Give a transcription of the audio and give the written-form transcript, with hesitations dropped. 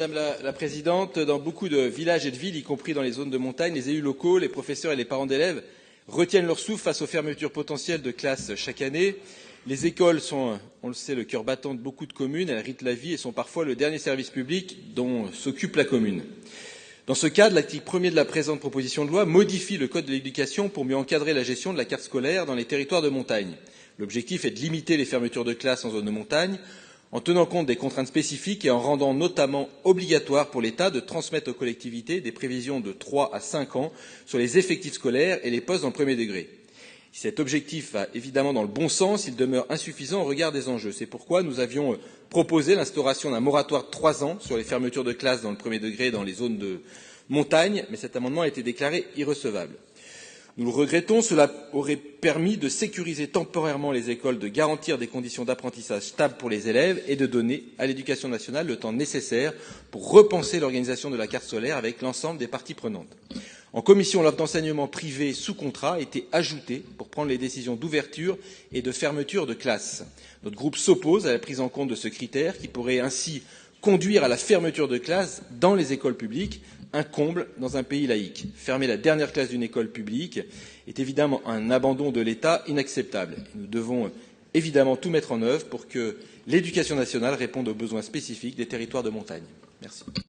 Madame la Présidente, dans beaucoup de villages et de villes, y compris dans les zones de montagne, les élus locaux, les professeurs et les parents d'élèves retiennent leur souffle face aux fermetures potentielles de classes chaque année. Les écoles sont, on le sait, le cœur battant de beaucoup de communes, elles rythment la vie et sont parfois le dernier service public dont s'occupe la commune. Dans ce cadre, l'article 1er de la présente proposition de loi modifie le Code de l'éducation pour mieux encadrer la gestion de la carte scolaire dans les territoires de montagne. L'objectif est de limiter les fermetures de classes en zone de montagne, en tenant compte des contraintes spécifiques et en rendant notamment obligatoire pour l'État de transmettre aux collectivités des prévisions de 3 à 5 ans sur les effectifs scolaires et les postes dans le premier degré. Si cet objectif va évidemment dans le bon sens, il demeure insuffisant au regard des enjeux. C'est pourquoi nous avions proposé l'instauration d'un moratoire de 3 ans sur les fermetures de classes dans le premier degré dans les zones de montagne, mais cet amendement a été déclaré irrecevable. Nous le regrettons, cela aurait permis de sécuriser temporairement les écoles, de garantir des conditions d'apprentissage stables pour les élèves et de donner à l'Éducation nationale le temps nécessaire pour repenser l'organisation de la carte scolaire avec l'ensemble des parties prenantes. En commission, l'offre d'enseignement privé sous contrat a été ajoutée pour prendre les décisions d'ouverture et de fermeture de classes. Notre groupe s'oppose à la prise en compte de ce critère qui pourrait ainsi conduire à la fermeture de classes dans les écoles publiques, un comble dans un pays laïque. Fermer la dernière classe d'une école publique est évidemment un abandon de l'État inacceptable. Nous devons évidemment tout mettre en œuvre pour que l'éducation nationale réponde aux besoins spécifiques des territoires de montagne. Merci.